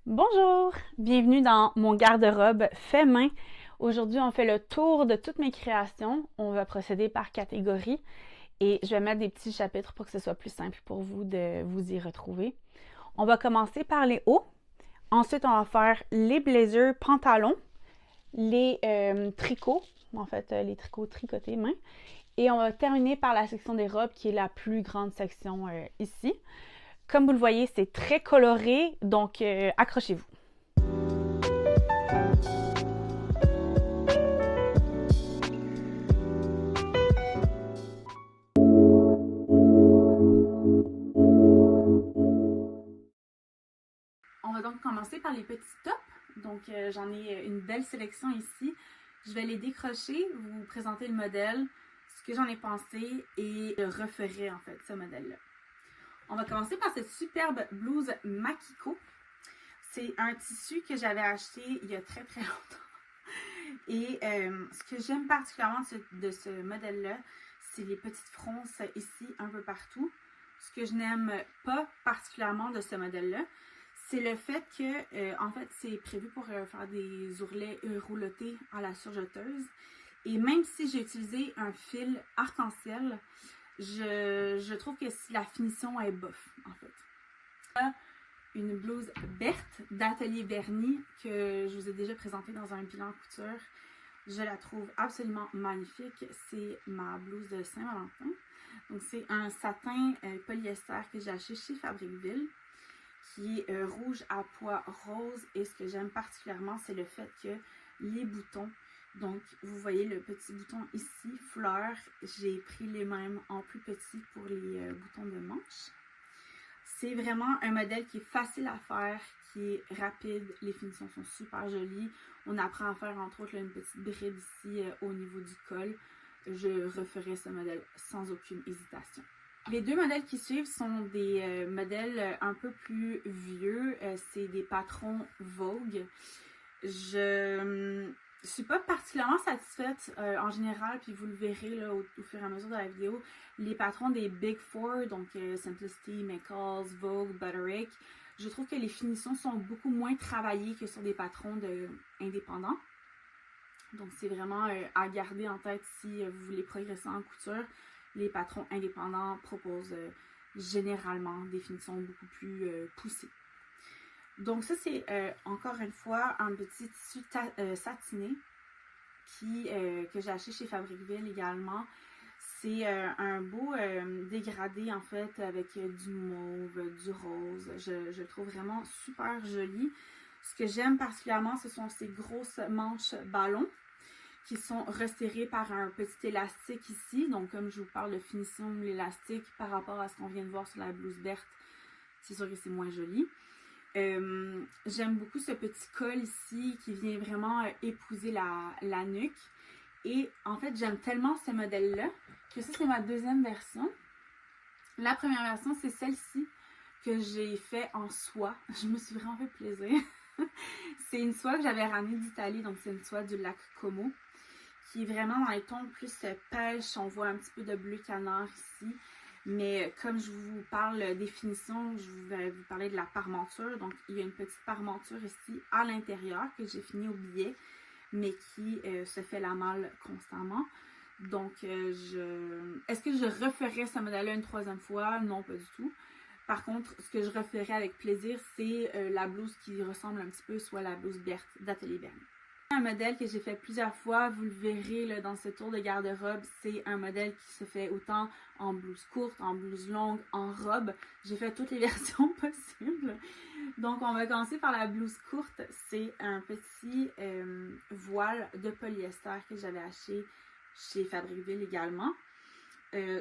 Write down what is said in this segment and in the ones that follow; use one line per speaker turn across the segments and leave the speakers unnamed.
Bonjour, bienvenue dans mon garde-robe fait main. Aujourd'hui, on fait le tour de toutes mes créations. On va procéder par catégorie et je vais mettre des petits chapitres pour que ce soit plus simple pour vous de vous y retrouver. On va commencer par les hauts. Ensuite, on va faire les blazers pantalons, les tricots, en fait, les tricots tricotés main. Et on va terminer par la section des robes qui est la plus grande section ici. Comme vous le voyez, c'est très coloré, donc accrochez-vous. On va donc commencer par les petits tops. Donc, j'en ai une belle sélection ici. Je vais les décrocher, vous présenter le modèle, ce que j'en ai pensé et je referai en fait ce modèle-là. On va commencer par cette superbe blouse Makiko. C'est un tissu que j'avais acheté il y a très très longtemps. Et ce que j'aime particulièrement de ce modèle-là, c'est les petites fronces ici un peu partout. Ce que je n'aime pas particulièrement de ce modèle-là, c'est le fait que, en fait, c'est prévu pour faire des ourlets roulotés à la surjeteuse. Et même si j'ai utilisé un fil arc-en-ciel, je trouve que la finition est bof, en fait. Une blouse Berthe d'Atelier Vernis que je vous ai déjà présentée dans un bilan couture. Je la trouve absolument magnifique. C'est ma blouse de Saint-Valentin. Donc, c'est un satin polyester que j'ai acheté chez Fabricville, qui est rouge à pois rose. Et ce que j'aime particulièrement, c'est le fait que les boutons, donc vous voyez le petit bouton ici, fleur, j'ai pris les mêmes en plus petit pour les boutons de manche. C'est vraiment un modèle qui est facile à faire, qui est rapide, les finitions sont super jolies. On apprend à faire entre autres là, une petite bride ici au niveau du col. Je referai ce modèle sans aucune hésitation. Les deux modèles qui suivent sont des modèles un peu plus vieux. C'est des patrons Vogue. Je suis pas particulièrement satisfaite en général, puis vous le verrez là, au fur et à mesure de la vidéo. Les patrons des Big Four, donc Simplicity, McCall's, Vogue, Butterick, je trouve que les finitions sont beaucoup moins travaillées que sur des patrons indépendants. Donc c'est vraiment à garder en tête si vous voulez progresser en couture. Les patrons indépendants proposent généralement des finitions beaucoup plus poussées. Donc ça, c'est encore une fois un petit tissu satiné que j'ai acheté chez Fabricville également. C'est un beau dégradé en fait avec du mauve, du rose. Je le trouve vraiment super joli. Ce que j'aime particulièrement, ce sont ces grosses manches ballons qui sont resserrées par un petit élastique ici. Donc comme je vous parle de finition de l'élastique par rapport à ce qu'on vient de voir sur la blouse Berthe, c'est sûr que c'est moins joli. J'aime beaucoup ce petit col ici qui vient vraiment épouser la nuque. Et en fait, j'aime tellement ce modèle-là que ça, c'est ma deuxième version. La première version, c'est celle-ci que j'ai fait en soie. Je me suis vraiment fait plaisir. C'est une soie que j'avais ramenée d'Italie, donc c'est une soie du lac Como, qui est vraiment dans les tons plus pêche. On voit un petit peu de bleu canard ici. Mais comme je vous parle des finitions, je vais vous parler de la parmenture. Donc, il y a une petite parmenture ici à l'intérieur que j'ai fini au billet, mais qui se fait la malle constamment. Donc, est-ce que je referais ce modèle-là une troisième fois? Non, pas du tout. Par contre, ce que je referais avec plaisir, c'est la blouse qui ressemble un petit peu, soit la blouse Berthe d'Atelier Vernis. Un modèle que j'ai fait plusieurs fois, vous le verrez là, dans ce tour de garde-robe, c'est un modèle qui se fait autant en blouse courte, en blouse longue, en robe. J'ai fait toutes les versions possibles. Donc on va commencer par la blouse courte. C'est un petit voile de polyester que j'avais acheté chez Fabricville également.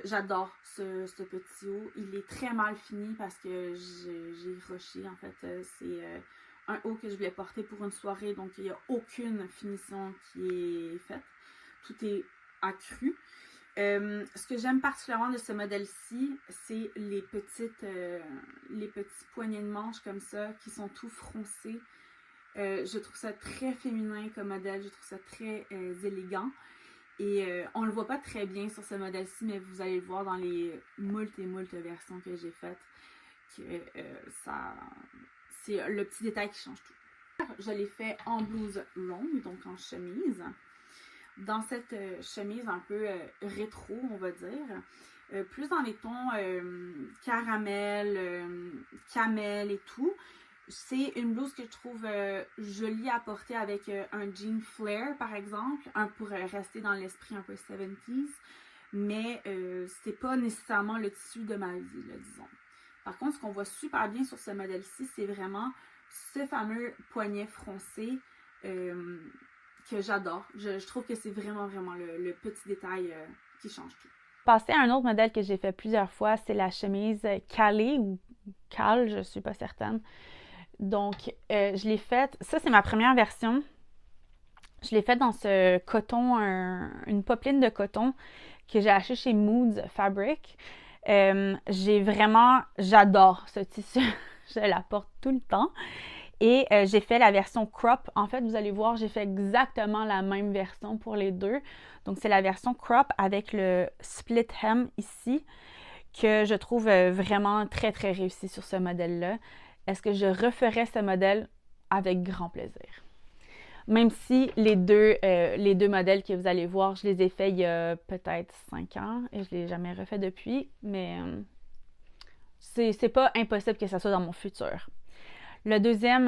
J'adore ce petit haut. Il est très mal fini parce que j'ai rushé en fait. C'est un haut que je voulais porter pour une soirée, donc il n'y a aucune finition qui est faite. Tout est accru. Ce que j'aime particulièrement de ce modèle-ci, c'est les petits poignets de manches comme ça qui sont tout froncés. Je trouve ça très féminin comme modèle, je trouve ça très élégant. Et on le voit pas très bien sur ce modèle-ci, mais vous allez le voir dans les moult et moult versions que j'ai faites, que c'est le petit détail qui change tout. Je l'ai fait en blouse longue, donc en chemise. Dans cette chemise un peu rétro, on va dire, plus dans les tons caramel, camel et tout. C'est une blouse que je trouve jolie à porter avec un jean flare, par exemple, pour rester dans l'esprit un peu 70s, mais c'est pas nécessairement le tissu de ma vie, là, disons. Par contre, ce qu'on voit super bien sur ce modèle-ci, c'est vraiment ce fameux poignet froncé que j'adore. Je trouve que c'est vraiment le petit détail qui change tout.
Passer à un autre modèle que j'ai fait plusieurs fois, c'est la chemise calée ou cale, je ne suis pas certaine. Donc, je l'ai faite, ça c'est ma première version. Je l'ai faite dans ce coton, une popeline de coton que j'ai acheté chez Moods Fabric. J'adore ce tissu, je la porte tout le temps. Et j'ai fait la version crop. En fait, vous allez voir, j'ai fait exactement la même version pour les deux. Donc, c'est la version crop avec le split hem ici que je trouve vraiment très réussi sur ce modèle-là. Est-ce que je referais ce modèle? Avec grand plaisir. Même si les deux modèles que vous allez voir, je les ai faits il y a peut-être 5 ans et je ne l'ai jamais refait depuis, mais c'est pas impossible que ça soit dans mon futur. La deuxième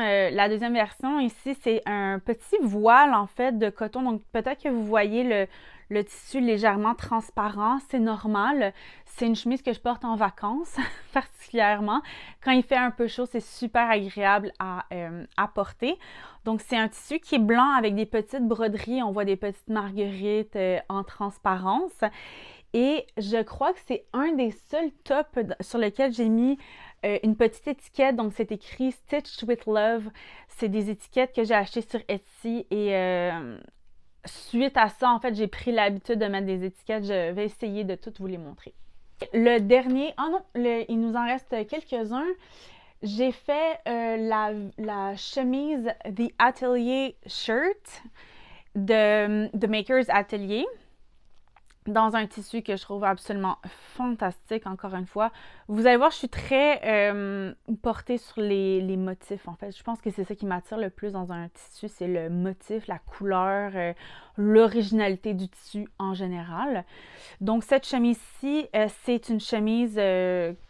version ici, c'est un petit voile en fait de coton. Donc peut-être que vous voyez le tissu légèrement transparent, c'est normal. C'est une chemise que je porte en vacances particulièrement. Quand il fait un peu chaud, c'est super agréable à porter. Donc c'est un tissu qui est blanc avec des petites broderies. On voit des petites marguerites en transparence. Et je crois que c'est un des seuls tops sur lesquels j'ai mis une petite étiquette, donc c'est écrit Stitched with Love. C'est des étiquettes que j'ai achetées sur Etsy et suite à ça, en fait, j'ai pris l'habitude de mettre des étiquettes. Je vais essayer de toutes vous les montrer. Le dernier, il nous en reste quelques-uns. J'ai fait la chemise The Atelier Shirt de Maker's Atelier, dans un tissu que je trouve absolument fantastique, encore une fois. Vous allez voir, je suis très portée sur les motifs, en fait. Je pense que c'est ça qui m'attire le plus dans un tissu, c'est le motif, la couleur, l'originalité du tissu en général. Donc, cette chemise-ci, c'est une chemise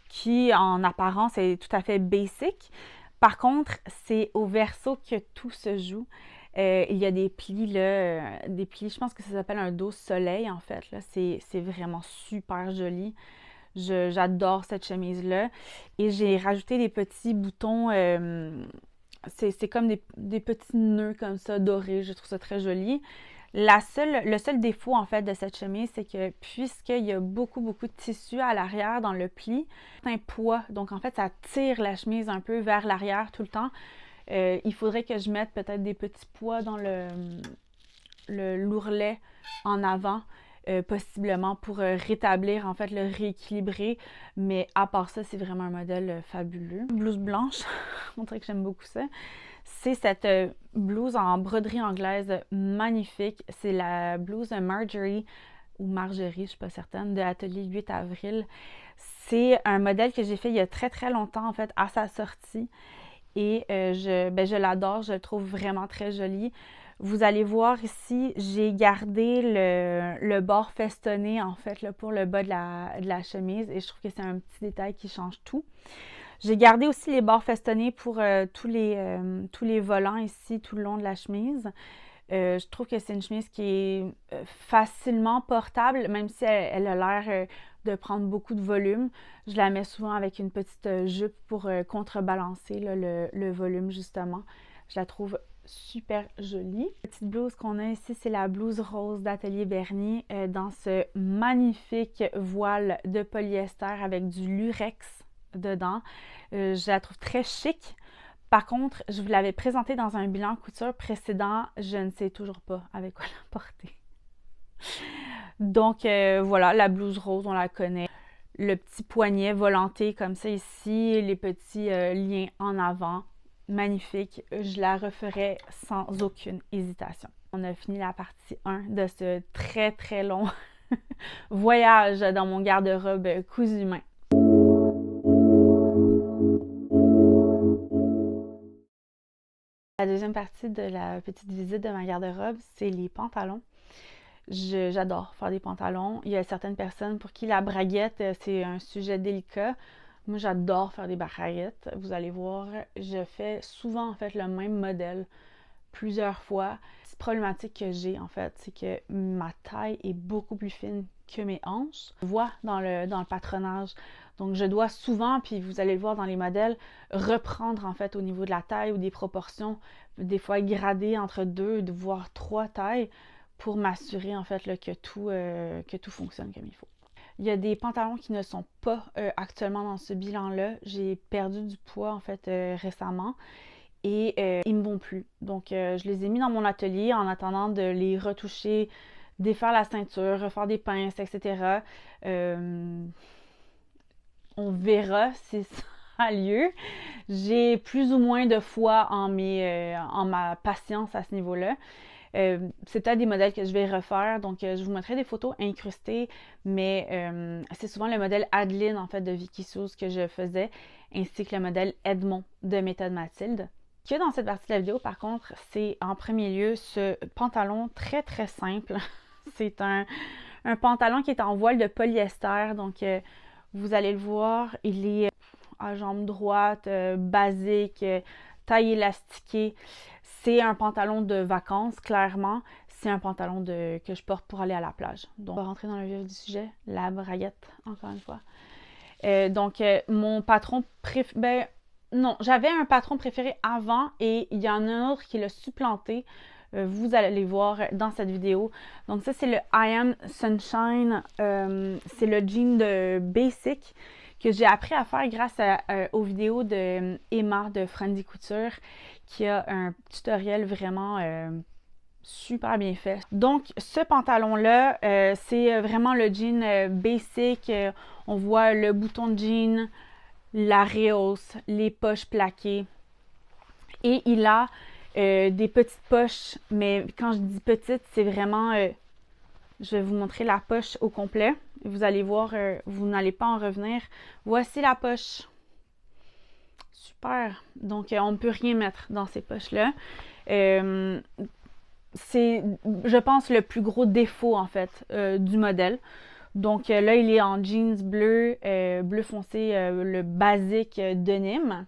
qui, en apparence, est tout à fait basic. Par contre, c'est au verso que tout se joue. Il y a des plis, là, je pense que ça s'appelle un dos soleil, en fait. Là. C'est vraiment super joli. J'adore cette chemise-là. Et j'ai rajouté des petits boutons, c'est comme des petits nœuds comme ça, dorés. Je trouve ça très joli. Le seul défaut, en fait, de cette chemise, c'est que puisqu'il y a beaucoup de tissu à l'arrière dans le pli, c'est un poids. Donc, en fait, ça tire la chemise un peu vers l'arrière tout le temps. Il faudrait que je mette peut-être des petits pois dans l'ourlet en avant, possiblement pour rétablir, en fait, le rééquilibrer. Mais à part ça, c'est vraiment un modèle fabuleux. Blouse blanche, on dirait que j'aime beaucoup ça. C'est cette blouse en broderie anglaise magnifique. C'est la blouse Marjorie, ou Marjorie, je ne suis pas certaine, de Atelier 8 avril. C'est un modèle que j'ai fait il y a très longtemps, en fait, à sa sortie. Et je l'adore, je le trouve vraiment très joli. Vous allez voir ici, j'ai gardé le bord festonné en fait là, pour le bas de la chemise et je trouve que c'est un petit détail qui change tout. J'ai gardé aussi les bords festonnés pour tous les volants ici tout le long de la chemise. Je trouve que c'est une chemise qui est facilement portable, même si elle a l'air de prendre beaucoup de volume. Je la mets souvent avec une petite jupe pour contrebalancer là, le volume, justement. Je la trouve super jolie. La petite blouse qu'on a ici, c'est la blouse rose d'Atelier Bernier dans ce magnifique voile de polyester avec du lurex dedans. Je la trouve très chic. Par contre, je vous l'avais présentée dans un bilan couture précédent. Je ne sais toujours pas avec quoi la porter. Donc, voilà, la blouse rose, on la connaît. Le petit poignet volanté comme ça ici, les petits liens en avant. Magnifique. Je la referai sans aucune hésitation. On a fini la partie 1 de ce très long voyage dans mon garde-robe cousu main. La deuxième partie de la petite visite de ma garde-robe, c'est les pantalons. J'adore faire des pantalons. Il y a certaines personnes pour qui la braguette, c'est un sujet délicat. Moi, j'adore faire des braguettes. Vous allez voir, je fais souvent en fait le même modèle plusieurs fois. La problématique que j'ai en fait, c'est que ma taille est beaucoup plus fine que mes hanches. Je vois dans le patronage. Donc, je dois souvent, puis vous allez le voir dans les modèles, reprendre en fait au niveau de la taille ou des proportions, des fois grader entre 2, voire 3 tailles pour m'assurer en fait là, que tout fonctionne comme il faut. Il y a des pantalons qui ne sont pas actuellement dans ce bilan-là. J'ai perdu du poids en fait récemment et ils me vont plus. Donc, je les ai mis dans mon atelier en attendant de les retoucher, défaire la ceinture, refaire des pinces, etc. On verra si ça a lieu. J'ai plus ou moins de foi en ma patience à ce niveau-là. C'est peut-être des modèles que je vais refaire, donc je vous montrerai des photos incrustées, mais c'est souvent le modèle Adeline en fait de Vicky Sous que je faisais, ainsi que le modèle Edmond de Méthode Mathilde. Ce qu'il y a dans cette partie de la vidéo, par contre, c'est en premier lieu ce pantalon très très simple. C'est un pantalon qui est en voile de polyester, donc vous allez le voir, il est à jambe droite, basique, taille élastiquée. C'est un pantalon de vacances, clairement. C'est un pantalon que je porte pour aller à la plage. Donc, on va rentrer dans le vif du sujet, la braguette, encore une fois. Mon patron préféré... non, j'avais un patron préféré avant et il y en a un autre qui l'a supplanté. Vous allez les voir dans cette vidéo. Donc ça, c'est le I Am Sunshine. C'est le jean de Basic que j'ai appris à faire grâce aux vidéos de Emma de Friendly Couture qui a un tutoriel vraiment super bien fait. Donc ce pantalon-là, c'est vraiment le jean Basic. On voit le bouton de jean, la rehausse, les poches plaquées. Et il a des petites poches, mais quand je dis petites, c'est vraiment... je vais vous montrer la poche au complet. Vous allez voir, vous n'allez pas en revenir. Voici la poche. Super! Donc, on ne peut rien mettre dans ces poches-là. C'est, je pense, le plus gros défaut, en fait, du modèle. Donc, là, il est en jeans bleu, bleu foncé, le basique denim.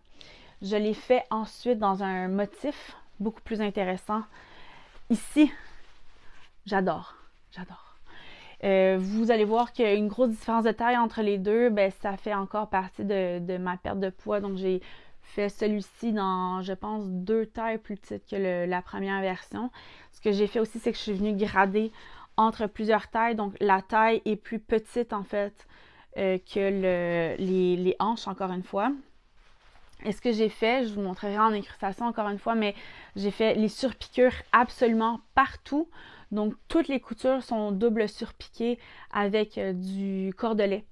Je l'ai fait ensuite dans un motif beaucoup plus intéressant. Ici, j'adore. Vous allez voir qu'il y a une grosse différence de taille entre les deux. Ben, ça fait encore partie de ma perte de poids. Donc, j'ai fait celui-ci dans, je pense, 2 tailles plus petites que la première version. Ce que j'ai fait aussi, c'est que je suis venue grader entre plusieurs tailles. Donc, la taille est plus petite, en fait, que les hanches, encore une fois. Et ce que j'ai fait, je vous montrerai en incrustation encore une fois, mais j'ai fait les surpiqûres absolument partout. Donc, toutes les coutures sont double surpiquées avec du cordelet.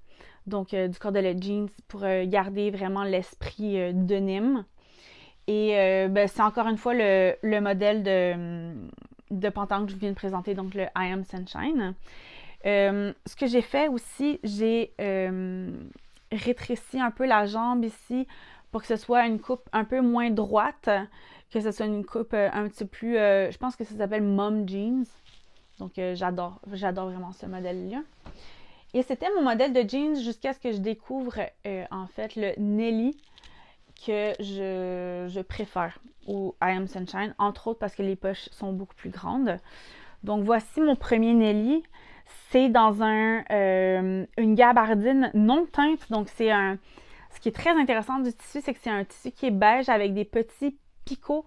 Donc, du cordelet jeans pour garder vraiment l'esprit denim. Et c'est encore une fois le modèle de pantalon que je viens de présenter, donc le I Am Sunshine. Ce que j'ai fait aussi, j'ai rétréci un peu la jambe ici pour que ce soit une coupe un peu moins droite, que ce soit une coupe un petit peu plus, je pense que ça s'appelle Mom Jeans. Donc, j'adore vraiment ce modèle-là. Et c'était mon modèle de jeans jusqu'à ce que je découvre, en fait, le Nelly que je préfère au I Am Sunshine, entre autres parce que les poches sont beaucoup plus grandes. Donc, voici mon premier Nelly. C'est dans une gabardine non teinte, donc c'est un... Ce qui est très intéressant du tissu, c'est que c'est un tissu qui est beige avec des petits picots.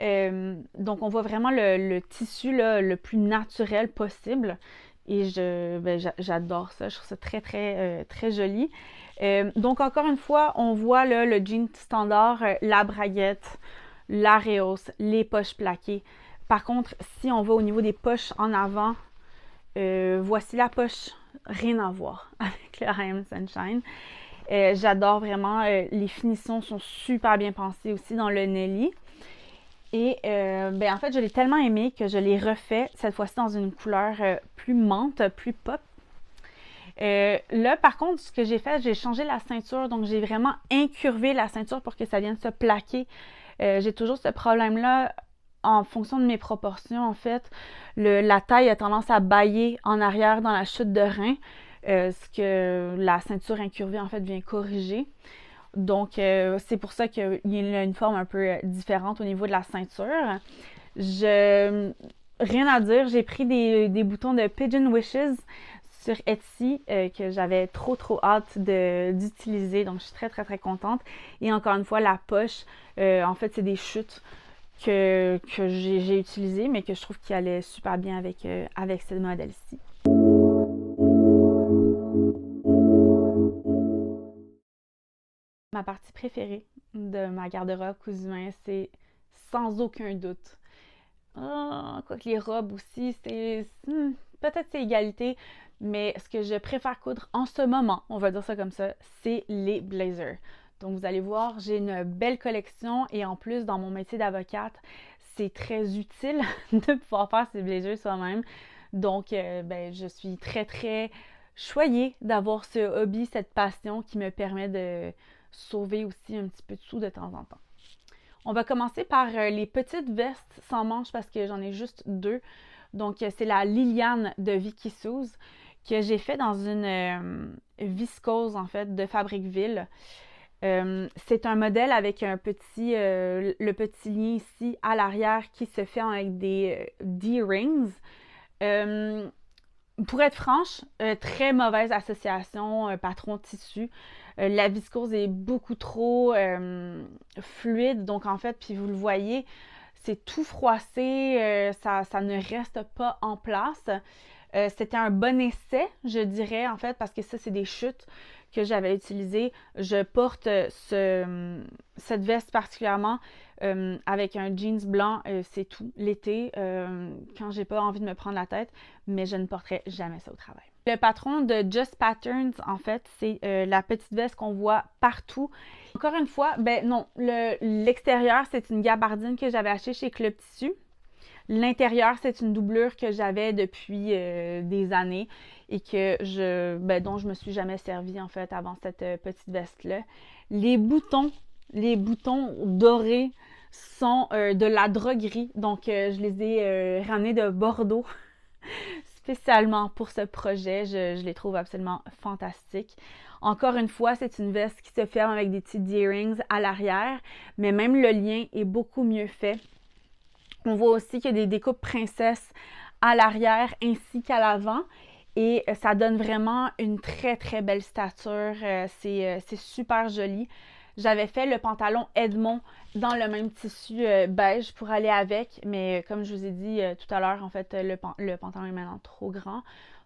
Donc, on voit vraiment le tissu là, le plus naturel possible. Et j'adore ça. Je trouve ça très, très, très joli. Donc, encore une fois, on voit là, le jean standard, la braguette, la rehausse, les poches plaquées. Par contre, si on va au niveau des poches en avant, voici la poche. Rien à voir avec le I Am Sunshine. J'adore vraiment. Les finitions sont super bien pensées aussi dans le Nelly. Et en fait, je l'ai tellement aimé que je l'ai refait, cette fois-ci dans une couleur plus menthe, plus pop. Là, par contre, ce que j'ai fait, j'ai changé la ceinture. Donc, j'ai vraiment incurvé la ceinture pour que ça vienne se plaquer J'ai toujours ce problème-là en fonction de mes proportions, en fait. La taille a tendance à bâiller en arrière dans la chute de rein, ce que la ceinture incurvée, en fait, vient corriger. Donc, c'est pour ça qu'il y a une forme un peu différente au niveau de la ceinture. Rien à dire, j'ai pris des boutons de Pigeon Wishes sur Etsy que j'avais trop hâte d'utiliser. Donc, je suis très contente. Et encore une fois, la poche, en fait, c'est des chutes que j'ai utilisées, mais que je trouve qu'ils allaient super bien avec ce modèle-ci. Ma partie préférée de ma garde-robe cousu main, c'est sans aucun doute. Quoique les robes aussi, peut-être c'est égalité, mais ce que je préfère coudre en ce moment, on va dire ça comme ça, c'est les blazers. Donc vous allez voir, j'ai une belle collection et en plus, dans mon métier d'avocate, c'est très utile de pouvoir faire ces blazers soi-même. Donc, je suis très choyée d'avoir ce hobby, cette passion qui me permet de sauver aussi un petit peu de sous de temps en temps. On va commencer par les petites vestes sans manches parce que j'en ai juste deux. Donc, c'est la Liliane de Vicky Suze que j'ai fait dans une viscose, en fait, de Fabriqueville. C'est un modèle avec le petit lien ici à l'arrière qui se fait avec des D-rings. Pour être franche, très mauvaise association patron-tissu. La viscose est beaucoup trop fluide, donc en fait, puis vous le voyez, c'est tout froissé, ça ne reste pas en place. C'était un bon essai, je dirais, en fait, parce que ça, c'est des chutes que j'avais utilisées. Je porte cette veste particulièrement avec un jeans blanc, c'est tout, l'été, quand j'ai pas envie de me prendre la tête, mais je ne porterai jamais ça au travail. Le patron de Just Patterns, en fait, c'est la petite veste qu'on voit partout. Encore une fois, non, l'extérieur, c'est une gabardine que j'avais achetée chez Club Tissu. L'intérieur, c'est une doublure que j'avais depuis des années et dont je me suis jamais servie, en fait, avant cette petite veste-là. Les boutons dorés sont de la droguerie, donc je les ai ramenés de Bordeaux spécialement pour ce projet. Je les trouve absolument fantastiques. Encore une fois, c'est une veste qui se ferme avec des petits D-rings à l'arrière, mais même le lien est beaucoup mieux fait. On voit aussi qu'il y a des découpes princesses à l'arrière ainsi qu'à l'avant et ça donne vraiment une très belle stature. C'est super joli. J'avais fait le pantalon Edmond dans le même tissu beige pour aller avec, mais comme je vous ai dit tout à l'heure, en fait, le pantalon est maintenant trop grand.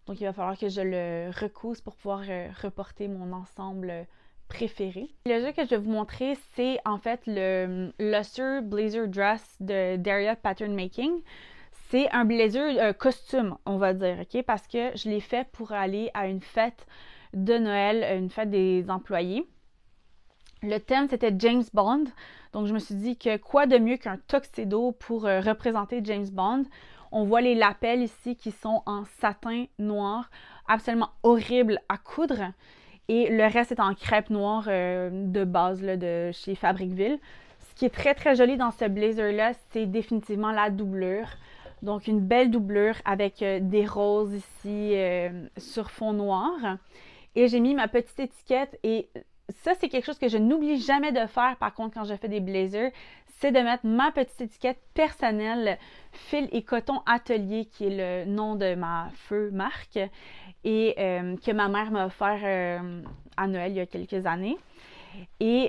Donc, il va falloir que je le recouse pour pouvoir reporter mon ensemble préféré. Le jeu que je vais vous montrer, c'est en fait le Luster Blazer Dress de Daria Pattern Making. C'est un blazer costume, on va dire, ok? Parce que je l'ai fait pour aller à une fête de Noël, une fête des employés. Le thème, c'était James Bond. Donc, je me suis dit que quoi de mieux qu'un tuxedo pour représenter James Bond. On voit les lapels ici qui sont en satin noir, absolument horrible à coudre. Et le reste est en crêpe noire de base là, de chez Fabriqueville. Ce qui est très joli dans ce blazer-là, c'est définitivement la doublure. Donc, une belle doublure avec des roses ici sur fond noir. Et j'ai mis ma petite étiquette et ça, c'est quelque chose que je n'oublie jamais de faire, par contre, quand je fais des blazers, c'est de mettre ma petite étiquette personnelle Fil et Coton Atelier, qui est le nom de ma feu marque, et que ma mère m'a offert à Noël il y a quelques années. Et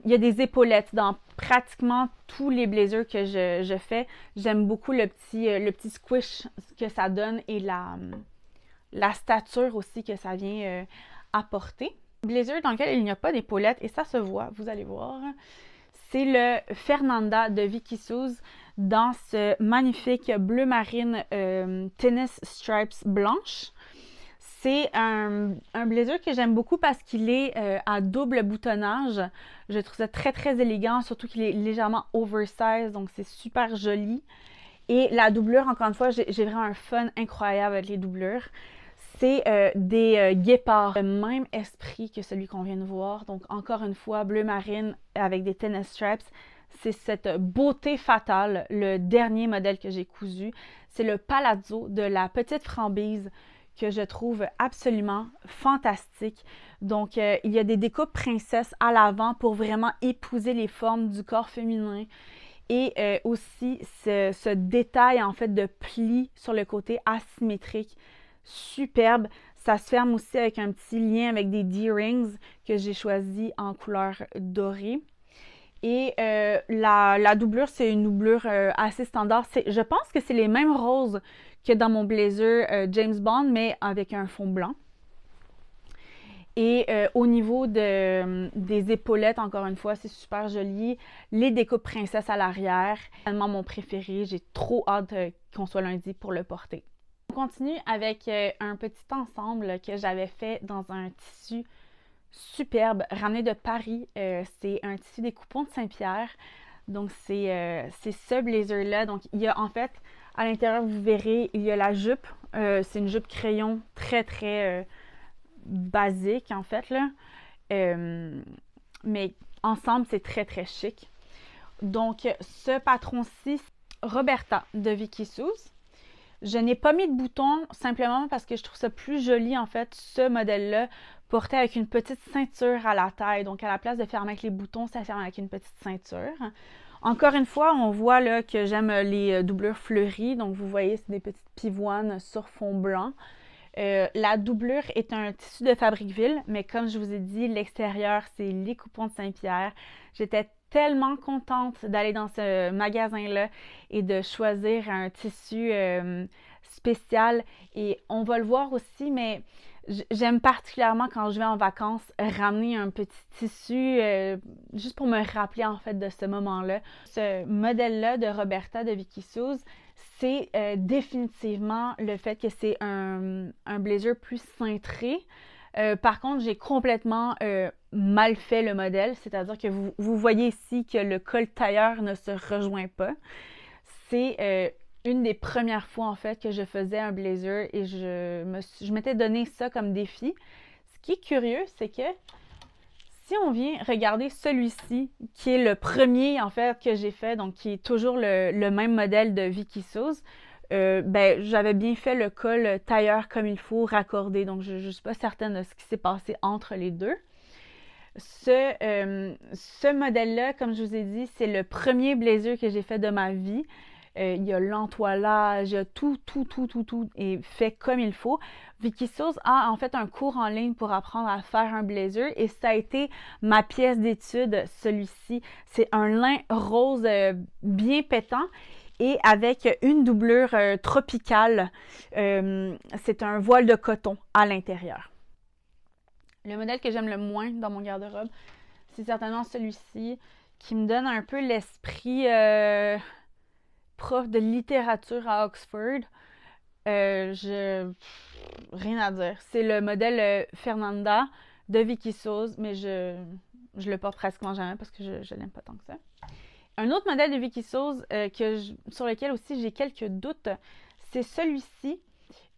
il y a des épaulettes dans pratiquement tous les blazers que je fais. J'aime beaucoup le petit squish que ça donne et la stature aussi que ça vient apporter. Blazer dans lequel il n'y a pas d'épaulettes et ça se voit, vous allez voir. C'est le Fernanda de Vicky Suze dans ce magnifique bleu marine tennis stripes blanche. C'est un blazer que j'aime beaucoup parce qu'il est à double boutonnage. Je trouve ça très élégant, surtout qu'il est légèrement oversize, donc c'est super joli. Et la doublure, encore une fois, j'ai vraiment un fun incroyable avec les doublures. C'est des guépards, le même esprit que celui qu'on vient de voir. Donc, encore une fois, bleu marine avec des tennis straps. c'est cette beauté fatale, le dernier modèle que j'ai cousu. C'est le palazzo de la petite Frambise que je trouve absolument fantastique. Donc, il y a des découpes princesses à l'avant pour vraiment épouser les formes du corps féminin. Et aussi ce détail en fait de plis sur le côté asymétrique, superbe. Ça se ferme aussi avec un petit lien avec des D-rings que j'ai choisi en couleur dorée. Et la doublure, c'est une doublure assez standard. Je pense que c'est les mêmes roses que dans mon blazer James Bond, mais avec un fond blanc. Et au niveau des épaulettes, encore une fois, c'est super joli. Les découpes princesse à l'arrière, c'est vraiment mon préféré. J'ai trop hâte qu'on soit lundi pour le porter. On continue avec un petit ensemble que j'avais fait dans un tissu superbe, ramené de Paris. C'est un tissu des coupons de Saint-Pierre. Donc, c'est ce blazer-là. Donc, il y a en fait, à l'intérieur, vous verrez, il y a la jupe. C'est une jupe crayon très, très basique, en fait, là. Mais ensemble, c'est très, très chic. Donc, ce patron-ci, Roberta de Vicky Suze. Je n'ai pas mis de boutons simplement parce que je trouve ça plus joli, en fait, ce modèle-là, porté avec une petite ceinture à la taille. Donc, à la place de fermer avec les boutons, ça ferme avec une petite ceinture. Encore une fois, on voit là que j'aime les doublures fleuries. Donc, vous voyez, c'est des petites pivoines sur fond blanc. La doublure est un tissu de Fabriqueville, mais comme je vous ai dit, l'extérieur, c'est les coupons de Saint-Pierre. J'étais tellement contente d'aller dans ce magasin-là et de choisir un tissu spécial. Et on va le voir aussi, mais j'aime particulièrement quand je vais en vacances ramener un petit tissu juste pour me rappeler en fait de ce moment-là. Ce modèle-là de Roberta de Vicky Suze, c'est définitivement le fait que c'est un blazer plus cintré. Par contre, j'ai complètement mal fait le modèle, c'est-à-dire que vous voyez ici que le col tailleur ne se rejoint pas. C'est une des premières fois en fait que je faisais un blazer et je m'étais donné ça comme défi. Ce qui est curieux, c'est que si on vient regarder celui-ci, qui est le premier en fait que j'ai fait, donc qui est toujours le même modèle de Vicky Suze, ben, j'avais bien fait le col tailleur comme il faut, raccordé, donc je ne suis pas certaine de ce qui s'est passé entre les deux. Ce modèle-là, comme je vous ai dit, c'est le premier blazer que j'ai fait de ma vie. Il y a l'entoilage, tout est fait comme il faut. Vicky Suze a en fait un cours en ligne pour apprendre à faire un blazer et ça a été ma pièce d'étude, celui-ci. C'est un lin rose bien pétant et avec une doublure tropicale. C'est un voile de coton à l'intérieur. Le modèle que j'aime le moins dans mon garde-robe, c'est certainement celui-ci qui me donne un peu l'esprit prof de littérature à Oxford. Rien à dire. C'est le modèle Fernanda de Vicky Suze, mais je le porte pratiquement jamais parce que je l'aime pas tant que ça. Un autre modèle de Vicky Suze sur lequel aussi j'ai quelques doutes, c'est celui-ci.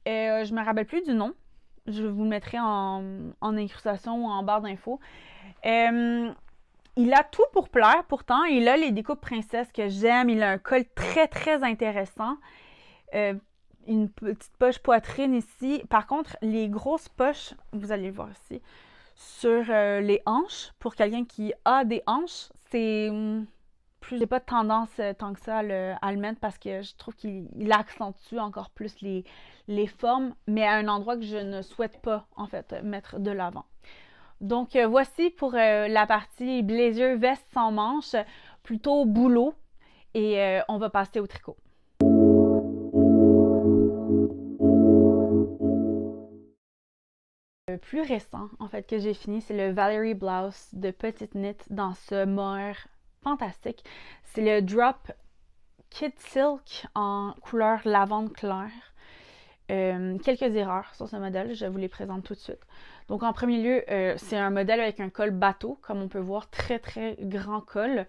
Je me rappelle plus du nom. Je vous le mettrai en incrustation ou en barre d'infos. Il a tout pour plaire, pourtant. Il a les découpes princesses que j'aime. Il a un col très, très intéressant. Une petite poche poitrine ici. Par contre, les grosses poches, vous allez le voir ici, sur les hanches, pour quelqu'un qui a des hanches, c'est plus, j'ai pas de tendance tant que ça à le mettre parce que je trouve qu'il accentue encore plus les formes, mais à un endroit que je ne souhaite pas, en fait, mettre de l'avant. Donc, voici pour la partie blazer veste sans manches, plutôt boulot, et on va passer au tricot. Le plus récent, en fait, que j'ai fini, c'est le Valerie Blouse de Petite Knit dans ce mohair fantastique. C'est le Drop Kid Silk en couleur lavande clair. Quelques erreurs sur ce modèle, je vous les présente tout de suite. Donc en premier lieu, c'est un modèle avec un col bateau, comme on peut voir, très très grand col,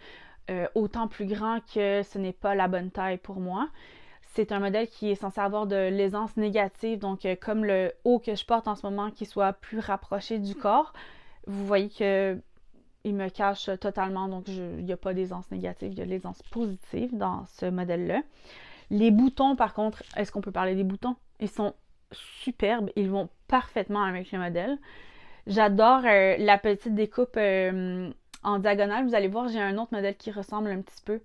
autant plus grand que ce n'est pas la bonne taille pour moi. C'est un modèle qui est censé avoir de l'aisance négative, donc comme le haut que je porte en ce moment, qui soit plus rapproché du corps. Vous voyez que il me cache totalement, donc il n'y a pas d'aisance négative, il y a de l'aisance positive dans ce modèle-là. Les boutons, par contre, est-ce qu'on peut parler des boutons? Ils sont superbes, ils vont parfaitement avec le modèle. J'adore la petite découpe en diagonale. Vous allez voir, j'ai un autre modèle qui ressemble un petit peu.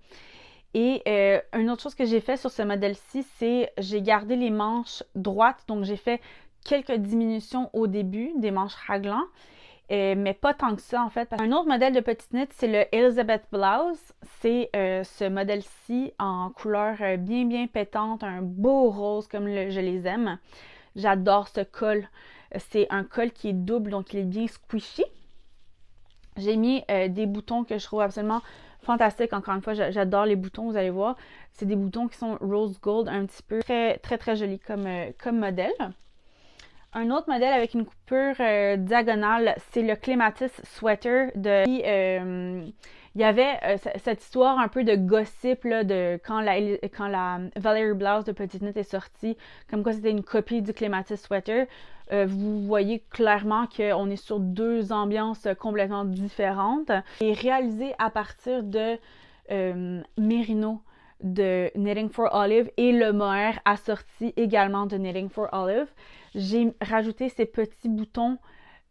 Et une autre chose que j'ai fait sur ce modèle-ci, c'est j'ai gardé les manches droites. Donc, j'ai fait quelques diminutions au début des manches raglan, mais pas tant que ça, en fait. Un autre modèle de petite knit, c'est le Elizabeth Blouse. C'est ce modèle-ci en couleur bien pétante, un beau rose comme je les aime. J'adore ce col. C'est un col qui est double, donc il est bien squishy. J'ai mis des boutons que je trouve absolument fantastiques. Encore une fois, j'adore les boutons, vous allez voir. C'est des boutons qui sont rose gold, un petit peu très jolis comme modèle. Un autre modèle avec une coupure diagonale, c'est le Clematis Sweater de... il y avait cette histoire un peu de gossip là, de quand la Valerie Blouse de Petite Knit est sortie, comme quoi c'était une copie du Clematis Sweater. Vous voyez clairement qu'on est sur deux ambiances complètement différentes. Et réalisé à partir de Merino de Knitting for Olive et le mohair assorti également de Knitting for Olive. J'ai rajouté ces petits boutons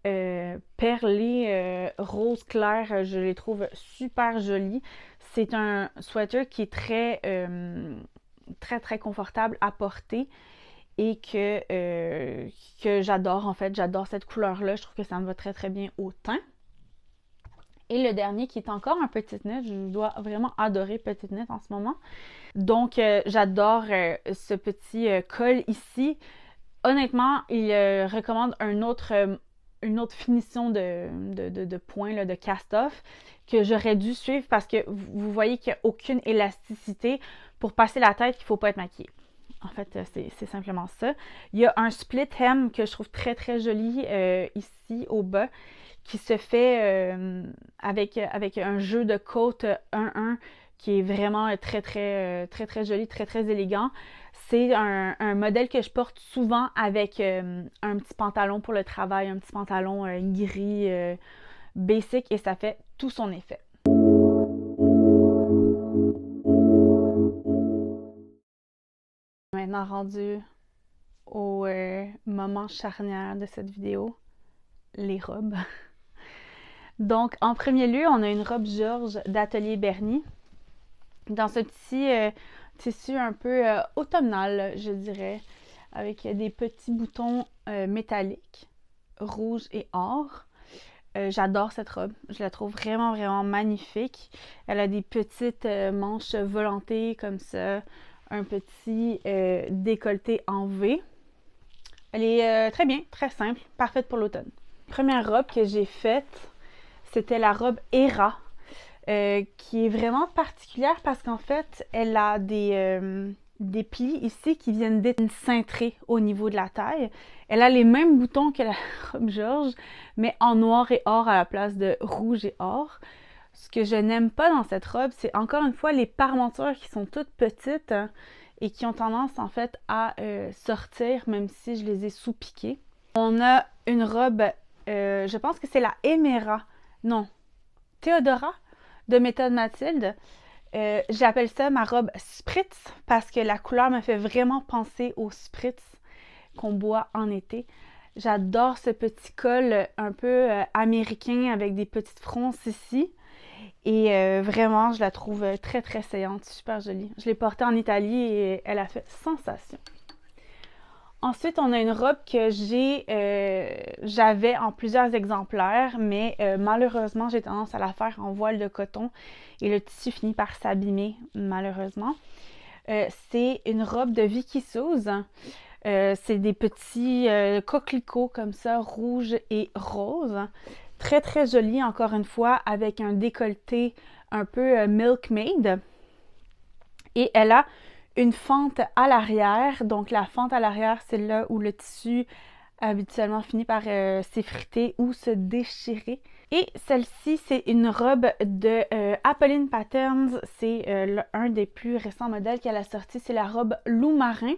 perlés rose clair. Je les trouve super jolis. C'est un sweater qui est très confortable à porter et que j'adore en fait. J'adore cette couleur-là. Je trouve que ça me va très bien au teint. Et le dernier qui est encore un Petite Knit, je dois vraiment adorer Petite Knit en ce moment. Donc, j'adore ce petit col ici. Honnêtement, il recommande une autre finition de point, là, de cast-off, que j'aurais dû suivre parce que vous voyez qu'il n'y a aucune élasticité. Pour passer la tête, il ne faut pas être maquillé. En fait, c'est simplement ça. Il y a un split hem que je trouve très joli ici au bas, qui se fait avec un jeu de côte 1-1 qui est vraiment très joli, très élégant. C'est un modèle que je porte souvent avec un petit pantalon pour le travail, un petit pantalon gris basic et ça fait tout son effet. Maintenant rendu au moment charnière de cette vidéo, les robes. Donc, en premier lieu, on a une robe Georges d'Atelier Berny. Dans ce petit tissu un peu automnal, je dirais, avec des petits boutons métalliques, rouge et or. J'adore cette robe. Je la trouve vraiment magnifique. Elle a des petites manches volantées comme ça, un petit décolleté en V. Elle est très bien, très simple, parfaite pour l'automne. Première robe que j'ai faite, c'était la robe Hera, qui est vraiment particulière parce qu'en fait, elle a des plis ici qui viennent d'être cintrés au niveau de la taille. Elle a les mêmes boutons que la robe Georges, mais en noir et or à la place de rouge et or. Ce que je n'aime pas dans cette robe, c'est encore une fois les parmentures qui sont toutes petites et qui ont tendance en fait à sortir même si je les ai sous-piquées. On a une robe, je pense que c'est la Emera, non, Théodora de Méthode Mathilde. J'appelle ça ma robe Spritz parce que la couleur me fait vraiment penser au Spritz qu'on boit en été. J'adore ce petit col un peu américain avec des petites fronces ici. Et vraiment, je la trouve très saillante, super jolie. Je l'ai portée en Italie et elle a fait sensation. Ensuite, on a une robe que j'avais en plusieurs exemplaires, mais malheureusement, j'ai tendance à la faire en voile de coton et le tissu finit par s'abîmer, malheureusement. C'est une robe de Vicky Suze. C'est des petits coquelicots comme ça, rouges et roses. Très jolie, encore une fois, avec un décolleté un peu milkmaid. Et elle a une fente à l'arrière. Donc, la fente à l'arrière, c'est là où le tissu habituellement finit par s'effriter ou se déchirer. Et celle-ci, c'est une robe de Apolline Patterns. C'est un des plus récents modèles qu'elle a sorti. C'est la robe loup marin.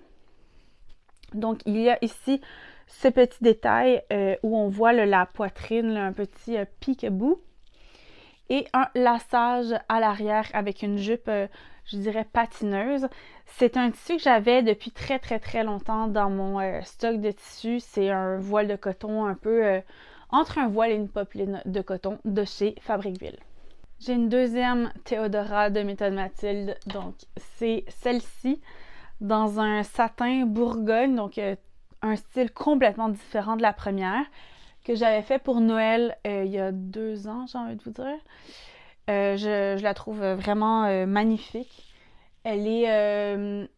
Donc, il y a ici ce petit détail où on voit la poitrine, un petit peekaboo. et un laçage à l'arrière avec une jupe, je dirais, patineuse. C'est un tissu que j'avais depuis très, très, très longtemps dans mon stock de tissus. C'est un voile de coton un peu entre un voile et une popeline de coton de chez Fabricville. J'ai une deuxième Théodora de Méthode Mathilde, donc c'est celle-ci dans un satin Bourgogne, donc un style complètement différent de la première, que j'avais fait pour Noël il y a 2 ans, j'ai envie de vous dire. Je la trouve vraiment magnifique. Elle est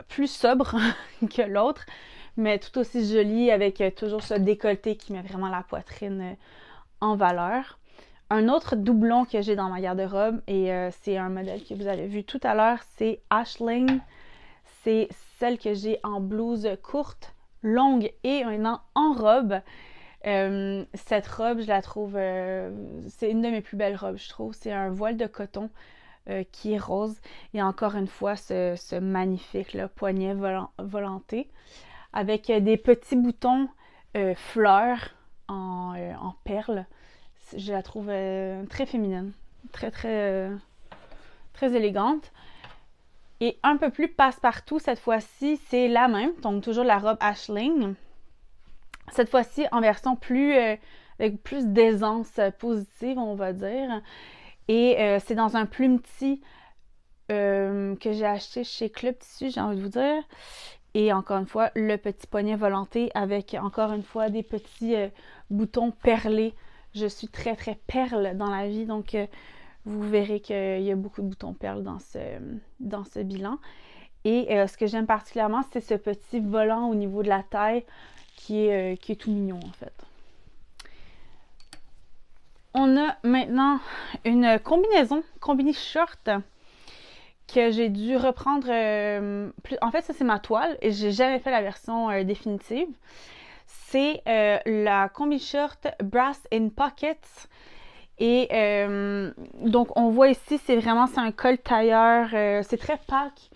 plus sobre que l'autre, mais tout aussi jolie avec toujours ce décolleté qui met vraiment la poitrine en valeur. Un autre doublon que j'ai dans ma garde-robe, et c'est un modèle que vous avez vu tout à l'heure, c'est Ashling. C'est celle que j'ai en blouse courte, longue et maintenant en robe. Cette robe, je la trouve, c'est une de mes plus belles robes, je trouve. C'est un voile de coton qui est rose. Et encore une fois, ce magnifique là, poignet volanté avec des petits boutons fleurs en perles. Je la trouve très féminine, très, très, très élégante. Et un peu plus passe-partout, cette fois-ci, c'est la même, donc toujours la robe Ashling. Cette fois-ci, en version avec plus d'aisance positive, on va dire. Et c'est dans un plume petit que j'ai acheté chez Club Tissu, j'ai envie de vous dire. Et encore une fois, le petit poignet volanté avec, encore une fois, des petits boutons perlés. Je suis très, très perle dans la vie, donc vous verrez qu'il y a beaucoup de boutons perles dans ce bilan. Et ce que j'aime particulièrement, c'est ce petit volant au niveau de la taille qui est tout mignon, en fait. On a maintenant une combiné short, que j'ai dû reprendre. En fait, ça, c'est ma toile et j'ai jamais fait la version définitive. C'est la combi short Brass in Pockets. Et donc, on voit ici, c'est un col tailleur. C'est très Pâques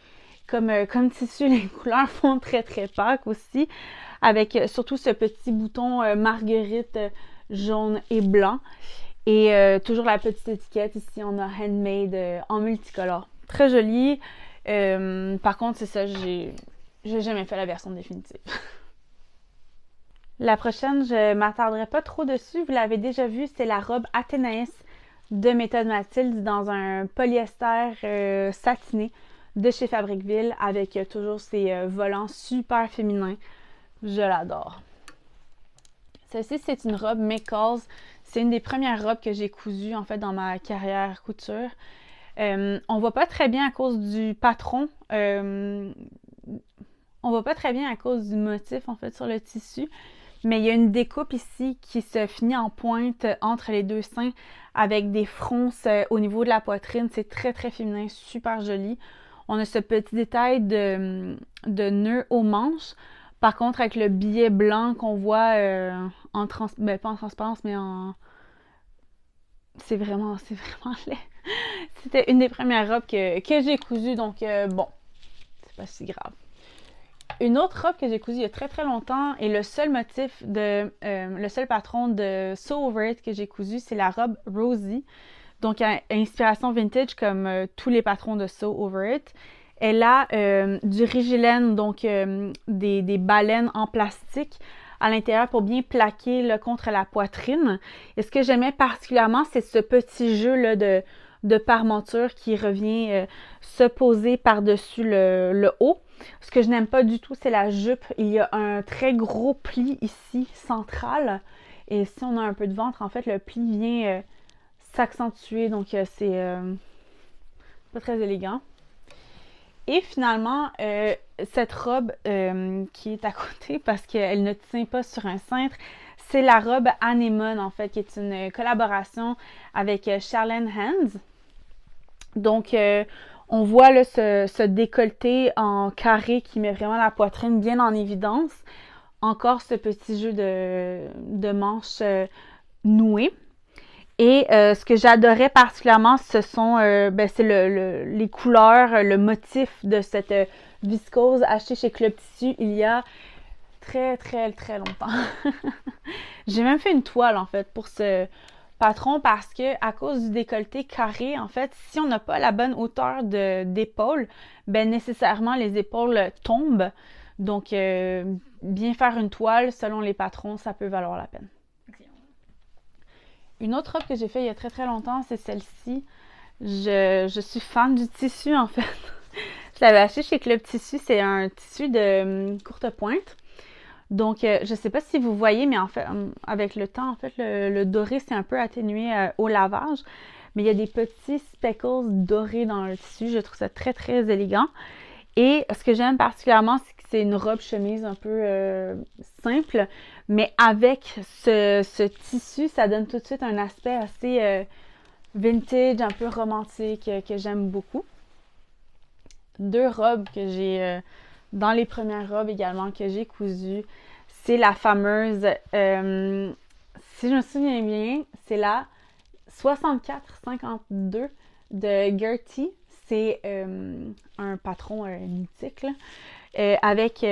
comme tissu. Les couleurs font très, très Pâques aussi. Avec surtout ce petit bouton marguerite jaune et blanc. Et toujours la petite étiquette. Ici, on a handmade en multicolore. Très joli. Par contre, c'est ça, j'ai jamais fait la version définitive. La prochaine, je m'attarderai pas trop dessus. Vous l'avez déjà vu, c'est la robe Athénaïs de Méthode Mathilde dans un polyester satiné de chez Fabricville avec toujours ces volants super féminins. Je l'adore. Celle-ci, c'est une robe Michaels. C'est une des premières robes que j'ai cousues en fait dans ma carrière couture. On voit pas très bien à cause du patron. On voit pas très bien à cause du motif en fait sur le tissu. Mais il y a une découpe ici qui se finit en pointe entre les deux seins avec des fronces au niveau de la poitrine. C'est très, très féminin, super joli. On a ce petit détail de nœud aux manches. Par contre, avec le billet blanc qu'on voit pas en transparence, mais en... C'est vraiment laid. C'était une des premières robes que j'ai cousues, donc bon, c'est pas si grave. Une autre robe que j'ai cousue il y a très très longtemps et le seul patron de Sew Over It que j'ai cousu, c'est la robe Rosie. Donc, inspiration vintage comme tous les patrons de Sew Over It. Elle a du rigilène, donc des baleines en plastique à l'intérieur pour bien plaquer là, contre la poitrine. Et ce que j'aimais particulièrement, c'est ce petit jeu là, de parmenture qui revient se poser par-dessus le haut. Ce que je n'aime pas du tout, c'est la jupe. Il y a un très gros pli ici, central. Et si on a un peu de ventre, en fait, le pli vient s'accentuer. Donc, c'est pas très élégant. Et finalement, cette robe qui est à côté, parce qu'elle ne tient pas sur un cintre, c'est la robe Anémone, en fait, qui est une collaboration avec Charlene Hands. Donc, on voit là, ce décolleté en carré qui met vraiment la poitrine bien en évidence. Encore ce petit jeu de manches nouées. Et ce que j'adorais particulièrement, c'est les couleurs, le motif de cette viscose achetée chez Club Tissu il y a très, très, très longtemps. J'ai même fait une toile, en fait, pour ce patron parce que à cause du décolleté carré, en fait, si on n'a pas la bonne hauteur d'épaule, ben nécessairement les épaules tombent. Donc, bien faire une toile, selon les patrons, ça peut valoir la peine. Une autre robe que j'ai fait il y a très très longtemps, c'est celle-ci. Je suis fan du tissu, en fait. Je l'avais acheté chez Club Tissu. C'est un tissu de courte pointe. Donc, je sais pas si vous voyez, mais en fait, avec le temps, en fait, le doré s'est un peu atténué au lavage. Mais il y a des petits speckles dorés dans le tissu. Je trouve ça très, très élégant. Et ce que j'aime particulièrement, c'est que c'est une robe chemise un peu simple. Mais avec ce tissu, ça donne tout de suite un aspect assez vintage, un peu romantique, que j'aime beaucoup. Deux robes que j'ai, dans les premières robes également, que j'ai cousues. C'est la fameuse, si je me souviens bien, c'est la 64-52 de Gertie. C'est un patron mythique, là, avec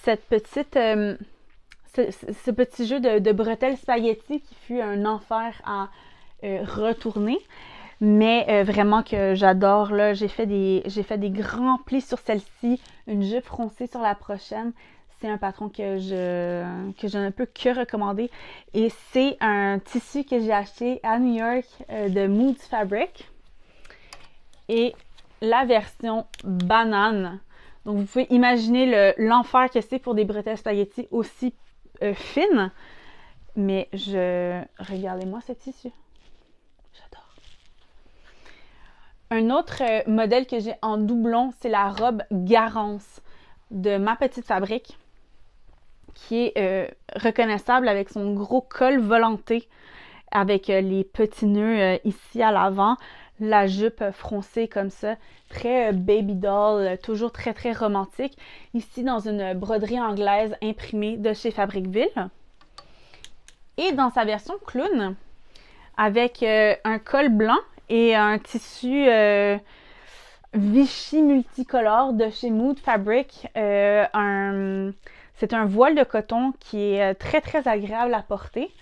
cette petite, ce petit jeu de bretelles spaghetti qui fut un enfer à retourner. Mais vraiment que j'adore, là. J'ai fait des grands plis sur celle-ci, une jupe froncée sur la prochaine. C'est un patron que je ne peux que recommander. Et c'est un tissu que j'ai acheté à New York de Mood Fabric. Et la version banane. Donc, vous pouvez imaginer l'enfer que c'est pour des bretelles spaghetti aussi fines. Mais regardez-moi ce tissu. J'adore. Un autre modèle que j'ai en doublon, c'est la robe Garance de Ma Petite Fabrique, qui est reconnaissable avec son gros col volanté, avec les petits nœuds ici à l'avant, la jupe froncée comme ça, très baby doll, toujours très très romantique, ici dans une broderie anglaise imprimée de chez Fabricville. Et dans sa version clown, avec un col blanc et un tissu Vichy multicolore de chez Mood Fabric. C'est un voile de coton qui est très très agréable à porter.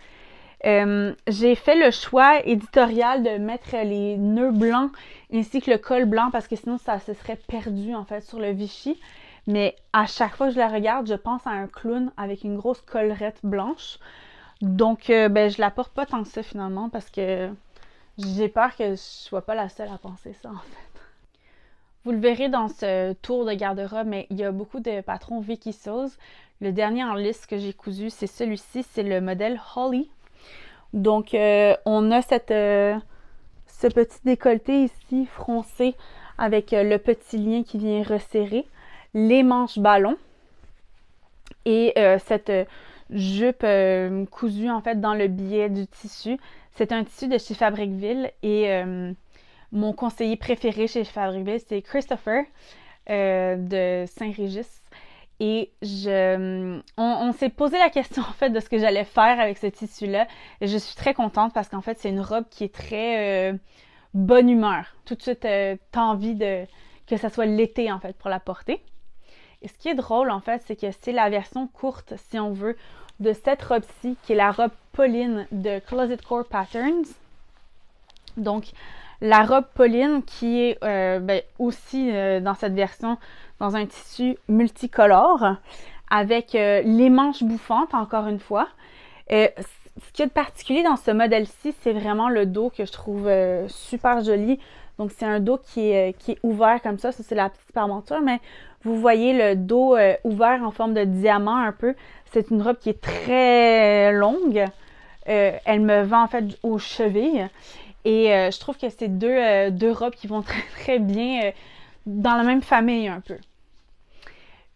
J'ai fait le choix éditorial de mettre les nœuds blancs ainsi que le col blanc parce que sinon ça se serait perdu en fait sur le Vichy. Mais à chaque fois que je la regarde, je pense à un clown avec une grosse collerette blanche. Donc, je la porte pas tant que ça finalement parce que j'ai peur que je sois pas la seule à penser ça en fait. Vous le verrez dans ce tour de garde-robe, mais il y a beaucoup de patrons Vicky Sauce. Le dernier en liste que j'ai cousu, c'est celui-ci, c'est le modèle Holly. Donc, on a ce petit décolleté ici froncé avec le petit lien qui vient resserrer, les manches ballons et cette jupe cousue en fait dans le biais du tissu. C'est un tissu de chez Fabricville et mon conseiller préféré chez Fabricville, c'est Christopher de Saint-Régis. Et on s'est posé la question en fait de ce que j'allais faire avec ce tissu-là. Et je suis très contente parce qu'en fait, c'est une robe qui est très bonne humeur. Tout de suite, t'as envie que ça soit l'été en fait pour la porter. Et ce qui est drôle en fait, c'est que c'est la version courte, si on veut, de cette robe-ci, qui est la robe Pauline de Closet Core Patterns. Donc, la robe Pauline qui est aussi dans cette version, dans un tissu multicolore, avec les manches bouffantes, encore une fois. Ce qu'il y a de particulier dans ce modèle-ci, c'est vraiment le dos que je trouve super joli. Donc, c'est un dos qui est ouvert comme ça. Ça, c'est la petite parmenture, mais vous voyez le dos ouvert en forme de diamant un peu. C'est une robe qui est très longue. Elle me va en fait aux chevilles. Et je trouve que c'est deux robes qui vont très très bien dans la même famille un peu.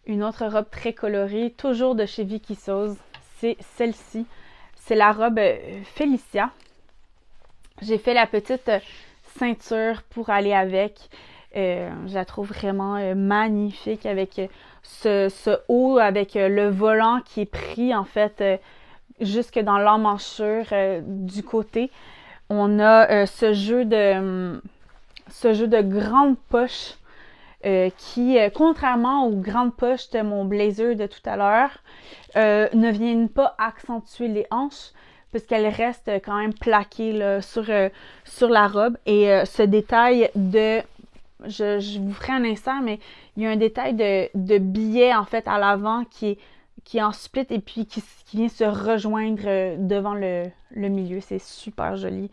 Une autre robe très colorée, toujours de chez Vicky Sauce, c'est celle-ci. C'est la robe Félicia. J'ai fait la petite ceinture pour aller avec. Je la trouve vraiment magnifique avec ce haut, avec le volant qui est pris en fait jusque dans l'emmanchure du côté. On a ce jeu de grandes poches qui, contrairement aux grandes poches de mon blazer de tout à l'heure, ne viennent pas accentuer les hanches, parce qu'elle reste quand même plaquée là, sur la robe. Et ce détail de... Je vous ferai un insert, mais il y a un détail de billet en fait à l'avant qui est en split et puis qui vient se rejoindre devant le milieu. C'est super joli.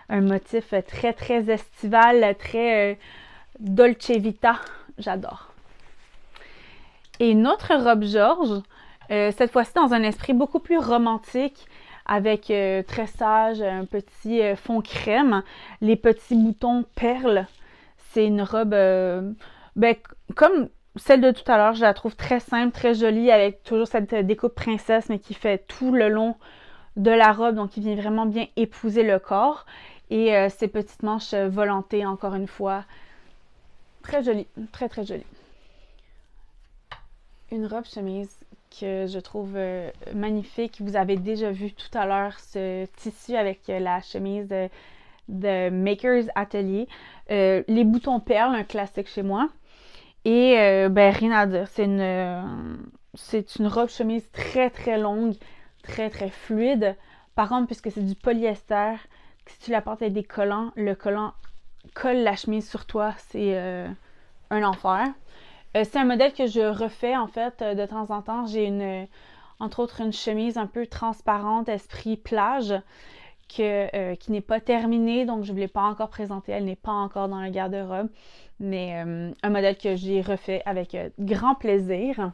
Un motif très, très estival, très Dolce Vita. J'adore. Et une autre robe Georges, cette fois-ci dans un esprit beaucoup plus romantique, avec tressage, un petit fond crème, les petits boutons perles. C'est une robe, comme celle de tout à l'heure, je la trouve très simple, très jolie, avec toujours cette découpe princesse, mais qui fait tout le long de la robe, donc qui vient vraiment bien épouser le corps. Et ces petites manches volantées, encore une fois, très jolie, très très jolie. Une robe chemise que je trouve magnifique. Vous avez déjà vu tout à l'heure ce tissu avec la chemise de Maker's Atelier. Les boutons perles, un classique chez moi. Et rien à dire. C'est une robe chemise très très longue, très très fluide. Par contre, puisque c'est du polyester, si tu la portes avec des collants, le collant colle la chemise sur toi. C'est un enfer. C'est un modèle que je refais en fait de temps en temps. J'ai entre autres une chemise un peu transparente, esprit plage, qui n'est pas terminée, donc je ne l'ai pas encore présentée. Elle n'est pas encore dans le garde-robe, mais un modèle que j'ai refait avec grand plaisir.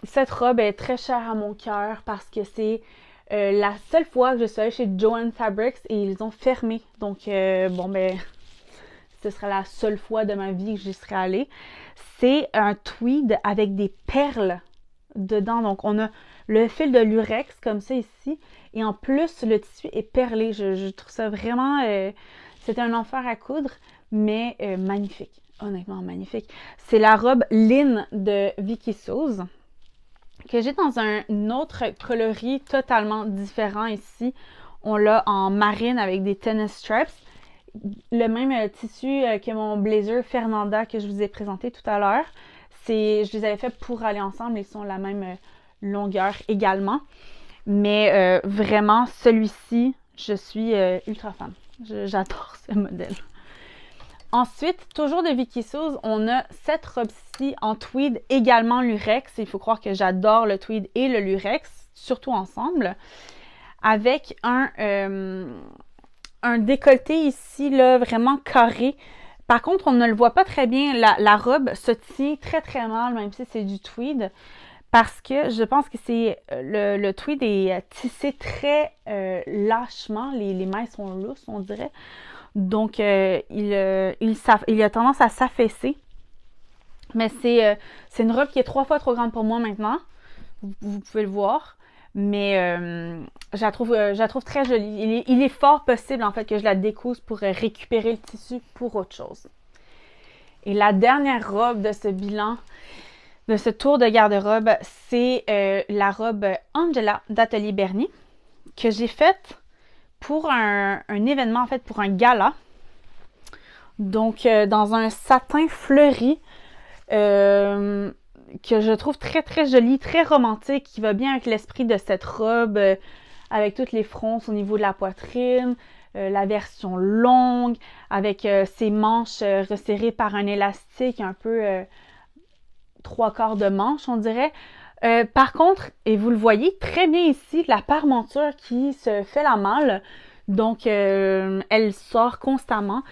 Cette robe est très chère à mon cœur parce que c'est la seule fois que je suis allée chez Joann Fabrics et ils ont fermé. Donc, ce sera la seule fois de ma vie que j'y serai allée. C'est un tweed avec des perles dedans. Donc, on a le fil de lurex comme ça ici. Et en plus, le tissu est perlé. Je trouve ça vraiment... c'était un enfer à coudre, mais magnifique. Honnêtement, magnifique. C'est la robe Lynn de Vicky Sauce que j'ai dans un autre coloris totalement différent ici. On l'a en marine avec des tennis straps. Le même tissu que mon blazer Fernanda que je vous ai présenté tout à l'heure. Je les avais fait pour aller ensemble. Ils sont la même longueur également. Mais vraiment, celui-ci, je suis ultra fan. J'adore ce modèle. Ensuite, toujours de Vicky Sauce, on a cette robe-ci en tweed, également lurex. Il faut croire que j'adore le tweed et le lurex, surtout ensemble. Avec un décolleté ici, là, vraiment carré. Par contre, on ne le voit pas très bien. La robe se tient très très mal, même si c'est du tweed. Parce que je pense que c'est le tweed est tissé très lâchement. Les mailles sont lousses, on dirait. Donc, il a tendance à s'affaisser. Mais c'est une robe qui est 3 fois trop grande pour moi maintenant. Vous pouvez le voir. Mais je la trouve très jolie. Il est fort possible, en fait, que je la découse pour récupérer le tissu pour autre chose. Et la dernière robe de ce bilan, de ce tour de garde-robe, c'est la robe Angela d'Atelier Bernier que j'ai faite pour un événement, en fait, pour un gala. Donc, dans un satin fleuri que je trouve très, très joli, très romantique, qui va bien avec l'esprit de cette robe, avec toutes les fronces au niveau de la poitrine, la version longue, avec ses manches resserrées par un élastique un peu 3/4 de manche, on dirait. Par contre, et vous le voyez très bien ici, la parementure qui se fait la malle. Donc, elle sort constamment.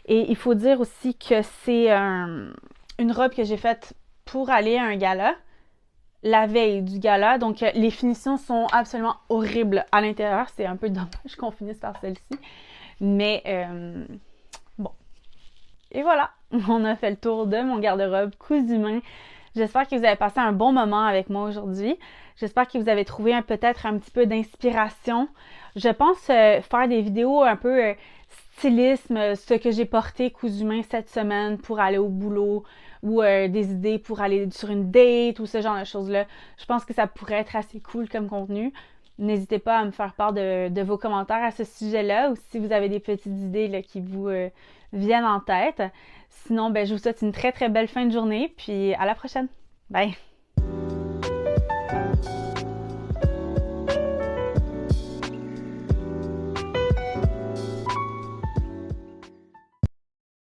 Et il faut dire aussi que c'est une robe que j'ai faite pour aller à un gala, la veille du gala. Donc, les finitions sont absolument horribles à l'intérieur. C'est un peu dommage qu'on finisse par celle-ci. Mais, bon. Et voilà, on a fait le tour de mon garde-robe cousu main. J'espère que vous avez passé un bon moment avec moi aujourd'hui. J'espère que vous avez trouvé peut-être un petit peu d'inspiration. Je pense faire des vidéos un peu stylisme, ce que j'ai porté cousu main cette semaine pour aller au boulot ou des idées pour aller sur une date ou ce genre de choses-là. Je pense que ça pourrait être assez cool comme contenu. N'hésitez pas à me faire part de vos commentaires à ce sujet-là ou si vous avez des petites idées là, qui vous viennent en tête. Sinon, je vous souhaite une très très belle fin de journée puis à la prochaine. Bye!